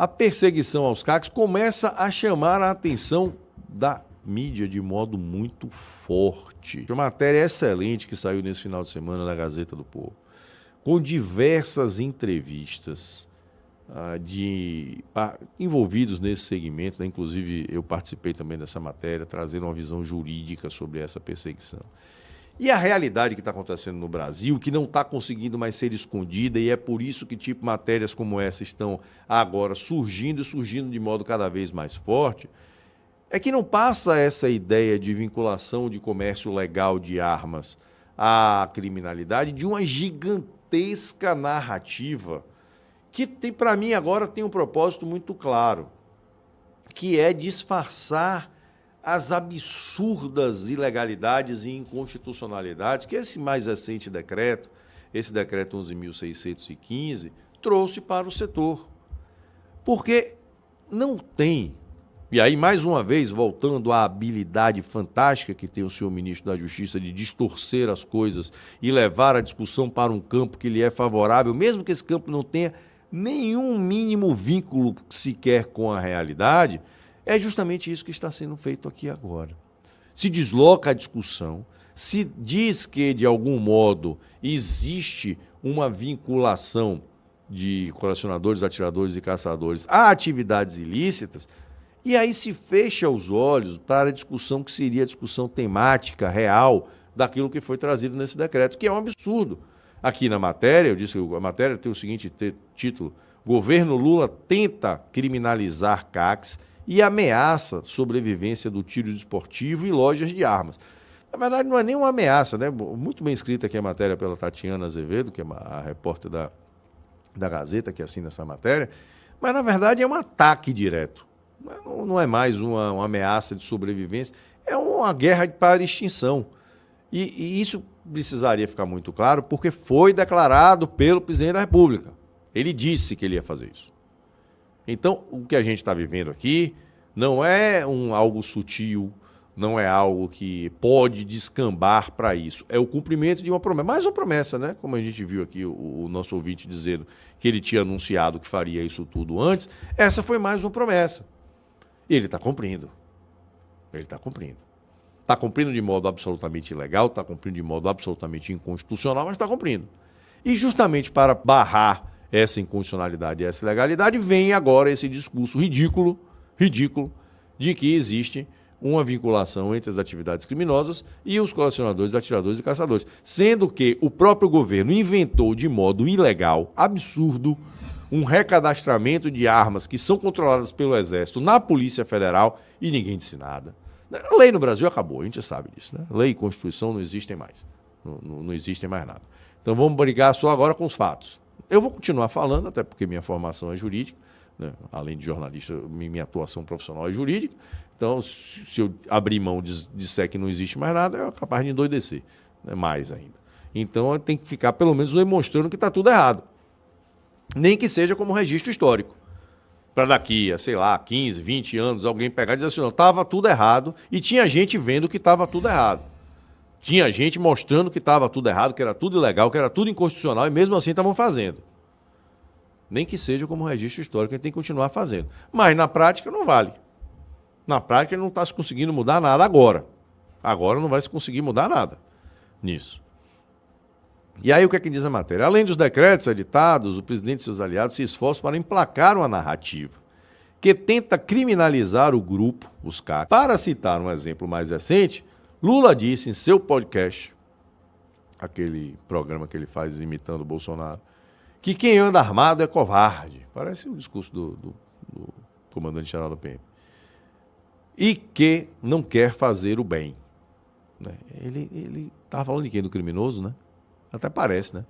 a perseguição aos CACs começa a chamar a atenção da mídia de modo muito forte. Uma matéria excelente que saiu nesse final de semana na Gazeta do Povo, com diversas entrevistas envolvidos nesse segmento, né? Inclusive eu participei também dessa matéria, trazendo uma visão jurídica sobre essa perseguição. E a realidade que está acontecendo no Brasil, que não está conseguindo mais ser escondida, e é por isso que matérias como essa estão agora surgindo de modo cada vez mais forte, é que não passa essa ideia de vinculação de comércio legal de armas à criminalidade de uma gigantesca narrativa que para mim agora tem um propósito muito claro, que é disfarçar as absurdas ilegalidades e inconstitucionalidades que esse mais recente decreto, esse decreto 11.615, trouxe para o setor. Porque não tem, e aí mais uma vez voltando à habilidade fantástica que tem o senhor ministro da Justiça de distorcer as coisas e levar a discussão para um campo que lhe é favorável, mesmo que esse campo não tenha nenhum mínimo vínculo sequer com a realidade, é justamente isso que está sendo feito aqui agora. Se desloca a discussão, se diz que, de algum modo, existe uma vinculação de colecionadores, atiradores e caçadores a atividades ilícitas, e aí se fecha os olhos para a discussão que seria a discussão temática, real, daquilo que foi trazido nesse decreto, que é um absurdo. Aqui na matéria, eu disse que a matéria tem o seguinte título: Governo Lula tenta criminalizar CACs e ameaça sobrevivência do tiro desportivo e lojas de armas. Na verdade, não é nem uma ameaça, né? Muito bem escrita aqui a matéria pela Tatiana Azevedo, que é a repórter da Gazeta, que assina essa matéria, mas, na verdade, é um ataque direto. Não é mais uma ameaça de sobrevivência, é uma guerra para extinção. E isso precisaria ficar muito claro, porque foi declarado pelo presidente da República. Ele disse que ele ia fazer isso. Então, o que a gente está vivendo aqui não é algo sutil, não é algo que pode descambar para isso. É o cumprimento de uma promessa. Mais uma promessa, né? Como a gente viu aqui o nosso ouvinte dizendo que ele tinha anunciado que faria isso tudo antes, essa foi mais uma promessa. E ele está cumprindo. Ele está cumprindo. Está cumprindo de modo absolutamente ilegal, está cumprindo de modo absolutamente inconstitucional, mas está cumprindo. E justamente para barrar essa inconstitucionalidade e essa ilegalidade, vem agora esse discurso ridículo, de que existe uma vinculação entre as atividades criminosas e os colecionadores, atiradores e caçadores. Sendo que o próprio governo inventou de modo ilegal, absurdo, um recadastramento de armas que são controladas pelo Exército na Polícia Federal e ninguém disse nada. A lei no Brasil acabou, a gente sabe disso, né? Lei e Constituição não existem mais. Não existem mais nada. Então vamos brigar só agora com os fatos. Eu vou continuar falando, até porque minha formação é jurídica, né? Além de jornalista, minha atuação profissional é jurídica. Então, se eu abrir mão de disser que não existe mais nada, eu capaz de endoidecer, né? Mais ainda. Então, tem que ficar pelo menos demonstrando que está tudo errado. Nem que seja como registro histórico. Para daqui a, sei lá, 15, 20 anos, alguém pegar e dizer assim, não, estava tudo errado, e tinha gente vendo que estava tudo errado. Tinha gente mostrando que estava tudo errado, que era tudo ilegal, que era tudo inconstitucional, e mesmo assim estavam fazendo. Nem que seja como registro histórico, a gente tem que continuar fazendo. Mas na prática não vale. Na prática ele não está se conseguindo mudar nada agora. Agora não vai se conseguir mudar nada nisso. E aí o que é que diz a matéria? Além dos decretos editados, o presidente e seus aliados se esforçam para emplacar uma narrativa que tenta criminalizar o grupo, os CACs. Para citar um exemplo mais recente, Lula disse em seu podcast, aquele programa que ele faz imitando o Bolsonaro, que quem anda armado é covarde. Parece o discurso do comandante-geral da PM. E que não quer fazer o bem. Né? Ele estava falando de quem? Do criminoso, né? Até parece, né?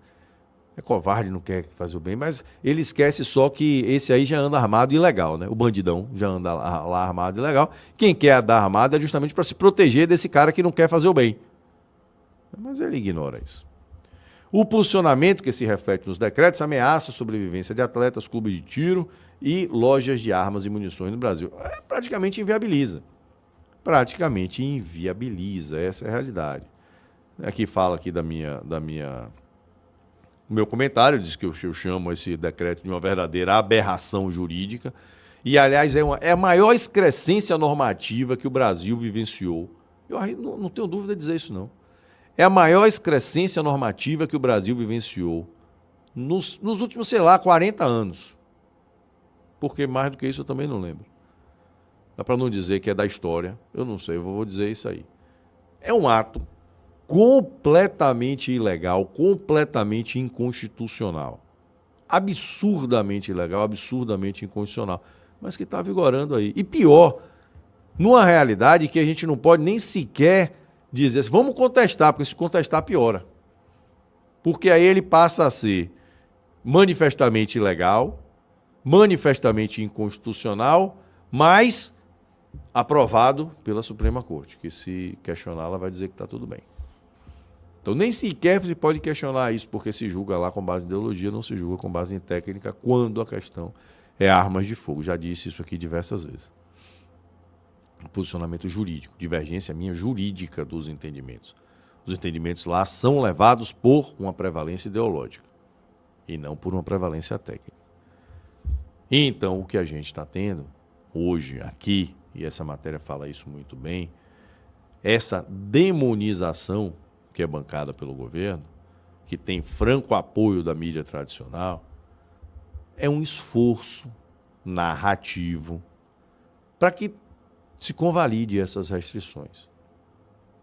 É covarde, não quer fazer o bem, mas ele esquece só que esse aí já anda armado e ilegal, né? O bandidão já anda lá armado e ilegal. Quem quer andar armado é justamente para se proteger desse cara que não quer fazer o bem. Mas ele ignora isso. O posicionamento que se reflete nos decretos ameaça a sobrevivência de atletas, clubes de tiro e lojas de armas e munições no Brasil. Praticamente inviabiliza. Praticamente inviabiliza, essa é a realidade. Aqui fala aqui da minha O meu comentário diz que eu chamo esse decreto de uma verdadeira aberração jurídica. E, aliás, é a maior excrescência normativa que o Brasil vivenciou. Eu não tenho dúvida de dizer isso, não. É a maior excrescência normativa que o Brasil vivenciou nos últimos, 40 anos. Porque mais do que isso eu também não lembro. Dá para não dizer que é da história, eu não sei, eu vou dizer isso aí. É um ato completamente ilegal, completamente inconstitucional. Absurdamente ilegal, absurdamente inconstitucional. Mas que está vigorando aí. E pior, numa realidade que a gente não pode nem sequer dizer assim, vamos contestar, porque se contestar piora. Porque aí ele passa a ser manifestamente ilegal, manifestamente inconstitucional, mas aprovado pela Suprema Corte, que se questionar ela vai dizer que está tudo bem. Então nem sequer se pode questionar isso, porque se julga lá com base em ideologia, não se julga com base em técnica, quando a questão é armas de fogo. Já disse isso aqui diversas vezes. Posicionamento jurídico, divergência minha jurídica dos entendimentos. Os entendimentos lá são levados por uma prevalência ideológica e não por uma prevalência técnica. E então o que a gente está tendo hoje aqui, e essa matéria fala isso muito bem, essa demonização que é bancada pelo governo, que tem franco apoio da mídia tradicional, é um esforço narrativo para que se convalide essas restrições.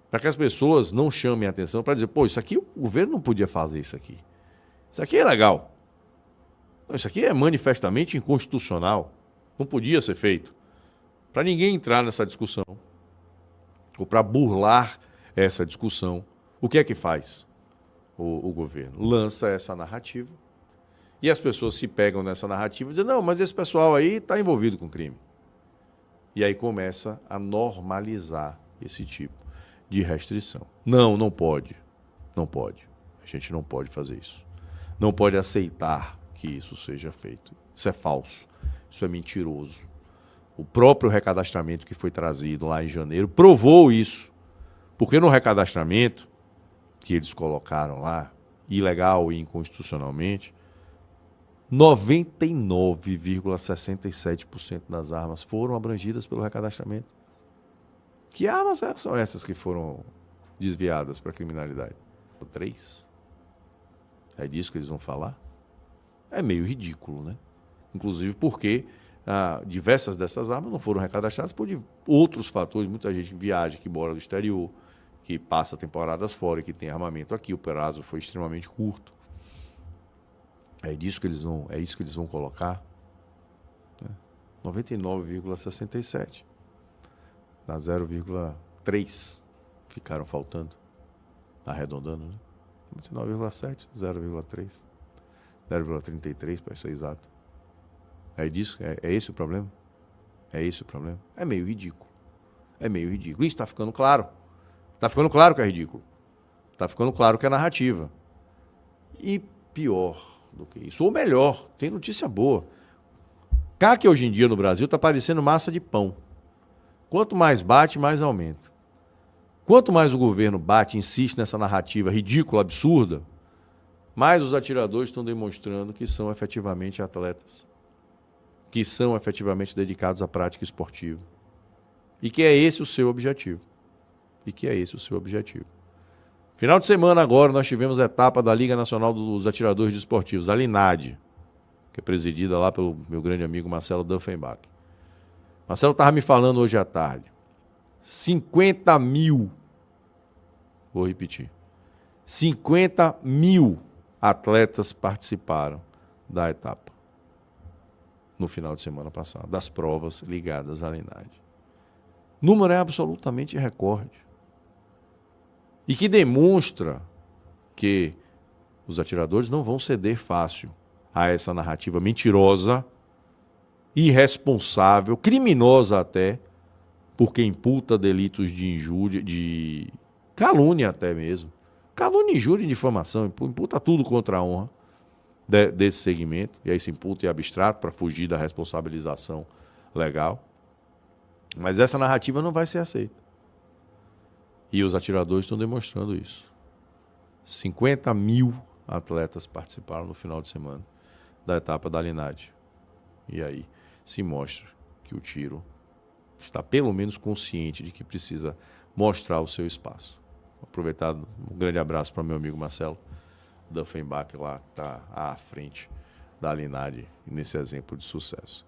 Para que as pessoas não chamem a atenção para dizer, pô, isso aqui o governo não podia fazer isso aqui. Isso aqui é legal. Isso aqui é manifestamente inconstitucional. Não podia ser feito. Para ninguém entrar nessa discussão, ou para burlar essa discussão, o que é que faz o governo? Lança essa narrativa e as pessoas se pegam nessa narrativa e dizem, não, mas esse pessoal aí está envolvido com crime. E aí começa a normalizar esse tipo de restrição. Não pode. Não pode. A gente não pode fazer isso. Não pode aceitar que isso seja feito. Isso é falso. Isso é mentiroso. O próprio recadastramento que foi trazido lá em janeiro provou isso. Porque no recadastramento que eles colocaram lá, ilegal e inconstitucionalmente, 99,67% das armas foram abrangidas pelo recadastramento. Que armas são essas que foram desviadas para a criminalidade? 3? É disso que eles vão falar? É meio ridículo, né? Inclusive porque diversas dessas armas não foram recadastradas por outros fatores. Muita gente viaja, que mora no exterior, que passa temporadas fora, que tem armamento aqui. O prazo foi extremamente curto. É isso que eles vão colocar? 99,67. Na 0,3 ficaram faltando. Arredondando, né? 99,7, 0,3. 0,33 para ser exato. É esse o problema? É esse o problema? É meio ridículo. É meio ridículo. Isso está ficando claro. Está ficando claro que é ridículo. Está ficando claro que é narrativa. E pior do que isso, ou melhor, tem notícia boa. CAC hoje em dia no Brasil está parecendo massa de pão. Quanto mais bate, mais aumenta. Quanto mais o governo bate, insiste nessa narrativa ridícula, absurda, mais os atiradores estão demonstrando que são efetivamente atletas, que são efetivamente dedicados à prática esportiva. E que é esse o seu objetivo. Final de semana agora nós tivemos a etapa da Liga Nacional dos Atiradores Desportivos, a LINAD, que é presidida lá pelo meu grande amigo Marcelo Duffenbach. Marcelo estava me falando hoje à tarde, 50 mil, vou repetir, 50 mil atletas participaram da etapa no final de semana passado, das provas ligadas à LINAD. O número é absolutamente recorde. E que demonstra que os atiradores não vão ceder fácil a essa narrativa mentirosa, irresponsável, criminosa até, porque imputa delitos de injúria, de calúnia até mesmo. Calúnia, injúria e difamação, imputa tudo contra a honra desse segmento, e aí se imputa em abstrato para fugir da responsabilização legal. Mas essa narrativa não vai ser aceita. E os atiradores estão demonstrando isso. 50 mil atletas participaram no final de semana da etapa da Linade. E aí se mostra que o tiro está pelo menos consciente de que precisa mostrar o seu espaço. Aproveitar um grande abraço para meu amigo Marcelo Duffenbach, lá que está à frente da Linade nesse exemplo de sucesso.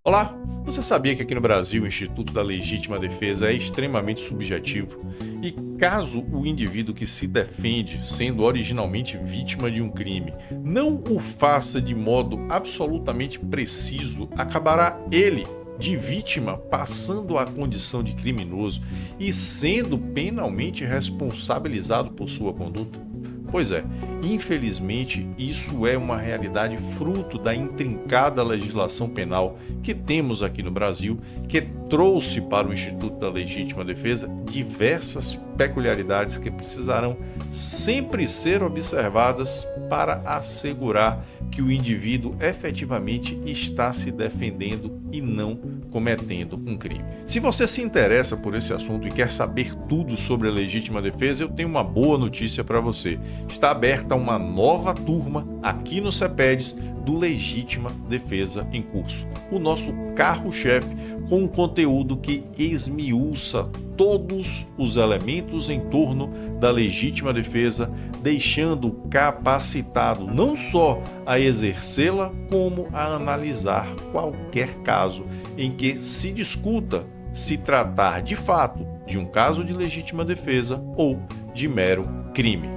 Olá! Você sabia que aqui no Brasil o Instituto da Legítima Defesa é extremamente subjetivo e caso o indivíduo que se defende, sendo originalmente vítima de um crime, não o faça de modo absolutamente preciso, acabará ele, de vítima, passando a condição de criminoso e sendo penalmente responsabilizado por sua conduta? Pois é, infelizmente isso é uma realidade fruto da intrincada legislação penal que temos aqui no Brasil, que trouxe para o Instituto da Legítima Defesa diversas peculiaridades que precisarão sempre ser observadas para assegurar que o indivíduo efetivamente está se defendendo e não cometendo um crime. Se você se interessa por esse assunto e quer saber tudo sobre a legítima defesa, eu tenho uma boa notícia para você. Está aberta uma nova turma aqui no CEPEDES do Legítima Defesa em Curso. O nosso carro-chefe com um conteúdo que esmiuça todos os elementos em torno da legítima defesa, deixando capacitado não só a exercê-la, como a analisar qualquer caso em que se discuta se tratar de fato de um caso de legítima defesa ou de mero crime.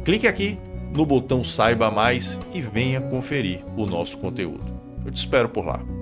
Clique aqui no botão Saiba Mais e venha conferir o nosso conteúdo. Eu te espero por lá.